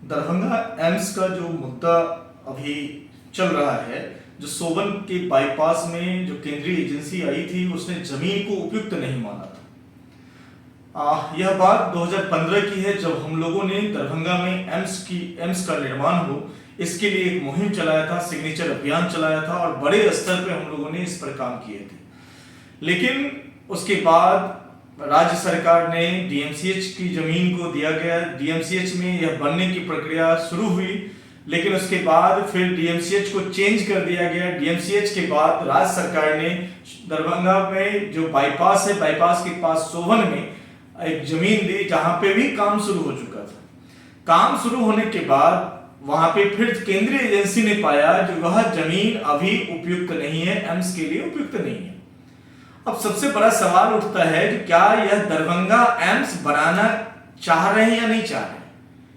Darbhanga AIIMS का जो मुद्दा अभी चल रहा है, जो सोबन के बाईपास में जो केंद्रीय एजेंसी आई थी उसने जमीन को उपयुक्त नहीं माना था। यह बात 2015 की है, जब हम लोगों ने दरभंगा में एम्स का निर्माण हो इसके लिए एक मुहिम चलाया था, सिग्नेचर अभियान चलाया था और बड़े स्तर पे हम लोगों ने इस पर काम किए थे। लेकिन उसके बाद राज्य सरकार ने डीएमसीएच की जमीन को दिया गया, डीएमसीएच में यह बनने की प्रक्रिया शुरू हुई, लेकिन उसके बाद फिर डीएमसीएच को चेंज कर दिया गया। डीएमसीएच के बाद राज्य सरकार ने दरभंगा में जो बाईपास है, बाईपास के पास सोवन में एक जमीन दी, जहां पे भी काम शुरू हो चुका था। काम शुरू होने के बाद वहां पे फिर केंद्रीय एजेंसी ने पाया जो वह जमीन अभी उपयुक्त नहीं है, एम्स के लिए उपयुक्त नहीं है। अब सबसे बड़ा सवाल उठता है कि क्या यह दरभंगा एम्स बनाना चाह रहे हैं या नहीं चाह रहे।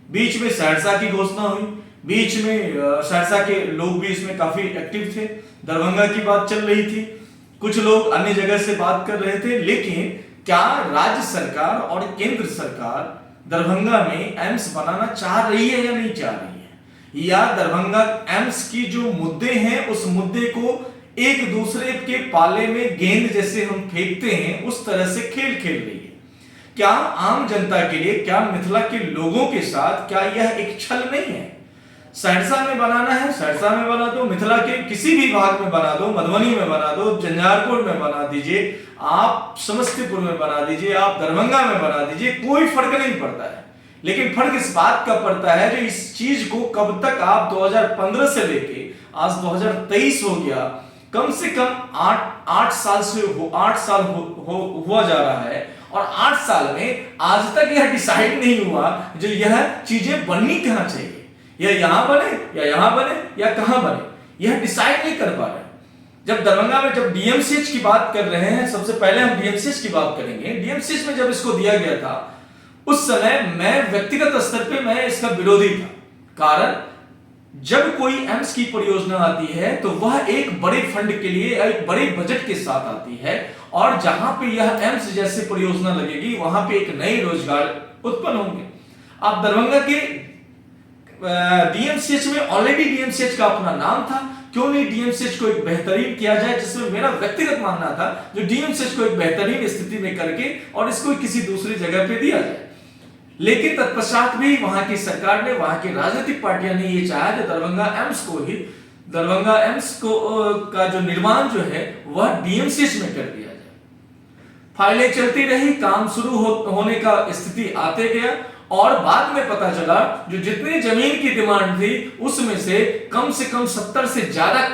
बीच में सहरसा की घोषणा हुई, बीच में सहरसा के लोग भी इसमें काफी एक्टिव थे, दरभंगा की बात चल रही थी, कुछ लोग अन्य जगह से बात कर रहे थे। लेकिन क्या राज्य सरकार और केंद्र सरकार दरभंगा में एम्स बनाना चाह रही है या नहीं चाह रही है, या दरभंगा एम्स की जो मुद्दे हैं उस मुद्दे को एक दूसरे के पाले में गेंद जैसे हम फेंकते हैं उस तरह से खेल खेल रही है। क्या आम जनता के लिए, क्या मिथिला के लोगों के साथ क्या यह एक छल नहीं है। सहरसा में बनाना है, सहरसा में बना दो, मिथिला के किसी भी भाग में बना दो, मधुबनी में बना दो, झंझारपुर में बना दीजिए, आप समस्तीपुर में बना दीजिए, आप दरभंगा में बना दीजिए, कोई फर्क नहीं पड़ता है। लेकिन फर्क इस बात का पड़ता है जो इस चीज को कब तक आप 2015 से लेके आज 2023 हो गया, कम से कम 8 साल से 8 साल हुआ जा रहा है, और 8 साल में आज तक यह डिसाइड नहीं हुआ जो यह चीजें बननी कहां चाहिए, यह यहां बने या यहां बने या कहां बने, यह डिसाइड नहीं कर पा रहे। जब दरभंगा में जब डीएमसीएच की बात कर रहे हैं, सबसे पहले हम डीएमसीएच की बात करेंगे। डीएमसीएच में जब इसको दिया गया था उस समय मैं व्यक्तिगत स्तर पे मैं इसका विरोधी था। कारण जब कोई एम्स की परियोजना आती है तो वह एक बड़े फंड के लिए, एक बड़े बजट के साथ आती है, और जहां पे यह एम्स जैसे परियोजना लगेगी वहां पे एक नए रोजगार उत्पन्न होंगे। आप दरभंगा के डीएमसीएच में ऑलरेडी डीएमसीएच का अपना नाम था, क्यों नहीं डीएमसीएच को एक बेहतरीन किया जाए, जिसमें मेरा व्यक्तिगत मानना था जो डीएमसीएच को एक बेहतरीन स्थिति में करके और इसको किसी दूसरी जगह पे दिया जाए। लेकिन तत्पश्चात भी वहां की सरकार ने, वहां की राजनीतिक पार्टियां ने ये चाहा कि दरभंगा एम्स को का जो निर्माण जो है वह डीएमसीएच में कर दिया जाए। फाइलें चलती रही, काम शुरू होने का स्थिति आते गया, और बाद में पता चला जो जितनी जमीन की डिमांड थी उसमें से कम 70 से ज्यादा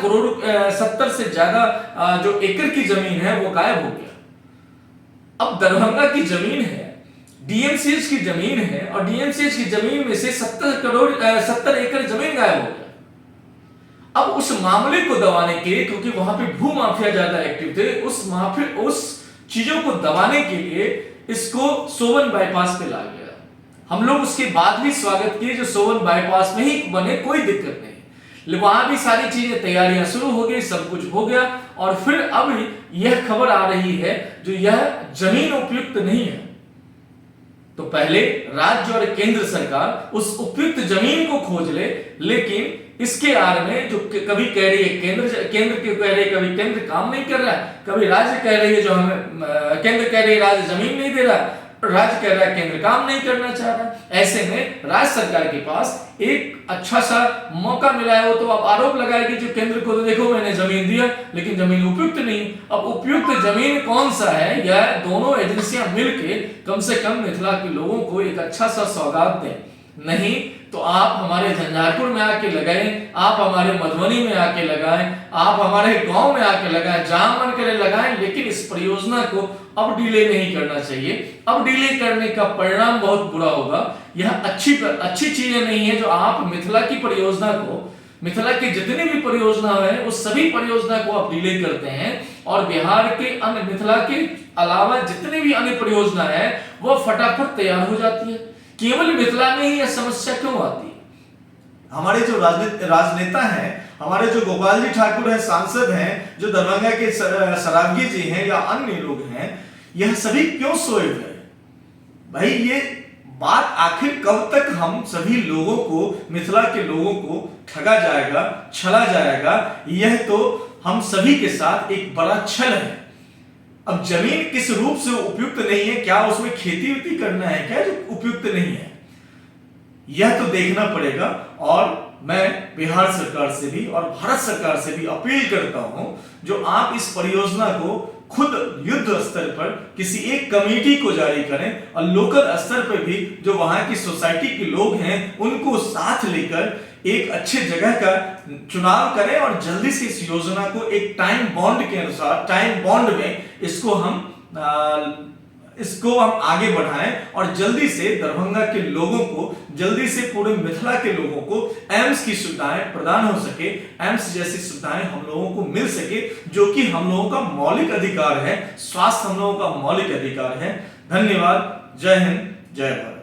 जो एकड़ की जमीन है वो गायब हो गया। अब दरभंगा की जमीन है, डीएमसीएच की जमीन है, और डीएमसीएच की जमीन में से 70 एकड़ जमीन गायब हो गया। अब उस मामले को दबाने के लिए, क्योंकि वहां पे भू माफिया ज्यादा एक्टिव थे, उस चीजों को दबाने के लिए इसको सोवन बाईपास पे ला गया। हम लोग उसके बाद भी स्वागत किए जो सोवन बाईपास में ही बने, कोई दिक्कत नहीं। वहां भी सारी चीजें, तैयारियां शुरू हो गई, सब कुछ हो गया, और फिर अब यह खबर आ रही है जो यह जमीन उपयुक्त नहीं है। तो पहले राज्य और केंद्र सरकार उस उपयुक्त जमीन को खोज ले, लेकिन इसके आड़ में जो कभी कह रही है केंद्र क्यों कह रही है, कभी केंद्र काम नहीं कर रहा है, कभी राज्य कह रही है जो हमें केंद्र कह रही है राज्य जमीन नहीं दे रहा है, राज्य कह रहा है केंद्र काम नहीं करना चाह रहा। ऐसे में राज्य सरकार के पास एक अच्छा सा मौका मिला है, वो तो अब आरोप लगाएगी जो केंद्र को, तो देखो मैंने जमीन दिया लेकिन जमीन उपयुक्त नहीं। अब उपयुक्त जमीन कौन सा है, यह दोनों एजेंसियां मिलके कम से कम मिथिला के लोगों को एक अच्छा सा सौगात दें। नहीं तो आप हमारे झंझारपुर में आके लगाएं, आप हमारे मधुबनी में आके लगाएं, आप हमारे गांव में आके लगाएं, जहां मन करे लगाएं, लेकिन इस परियोजना को अब डिले नहीं करना चाहिए। अब डिले करने का परिणाम बहुत बुरा होगा। यह अच्छी चीजें नहीं है जो आप मिथिला की परियोजना को, मिथिला की जितनी भी परियोजना है उस सभी परियोजना को आप डिले करते हैं, और बिहार के अन्य, मिथिला के अलावा जितनी भी अन्य परियोजना है वो फटाफट तैयार हो जाती है। केवल मिथिला में ही यह समस्या क्यों आती है। हमारे जो राजनेता हैं, हमारे जो गोपाल जी ठाकुर हैं, सांसद हैं, जो दरभंगा के सरावगी जी हैं या अन्य लोग हैं, यह सभी क्यों सोए हुए? भाई ये बात आखिर कब तक हम सभी लोगों को, मिथिला के लोगों को ठगा जाएगा, छला जाएगा, यह तो हम सभी के साथ एक बड़ा छल है। अब जमीन किस रूप से उपयुक्त नहीं है, क्या उसमें खेती वेती करना है क्या जो उपयुक्त नहीं है, यह तो देखना पड़ेगा। और मैं बिहार सरकार से भी और भारत सरकार से भी अपील करता हूं, जो आप इस परियोजना को खुद युद्ध स्तर पर किसी एक कमेटी को जारी करें और लोकल स्तर पर भी जो वहां की सोसाइटी के लोग हैं उनको साथ लेकर एक अच्छे जगह का चुनाव करें और जल्दी से इस योजना को एक टाइम बॉन्ड के अनुसार, टाइम बॉन्ड में इसको हम आगे बढ़ाएं और जल्दी से दरभंगा के लोगों को, जल्दी से पूरे मिथिला के लोगों को एम्स की सुविधाएं प्रदान हो सके, एम्स जैसी सुविधाएं हम लोगों को मिल सके, जो कि हम लोगों का मौलिक अधिकार है। स्वास्थ्य हम लोगों का मौलिक अधिकार है। धन्यवाद। जय हिंद, जय भारत।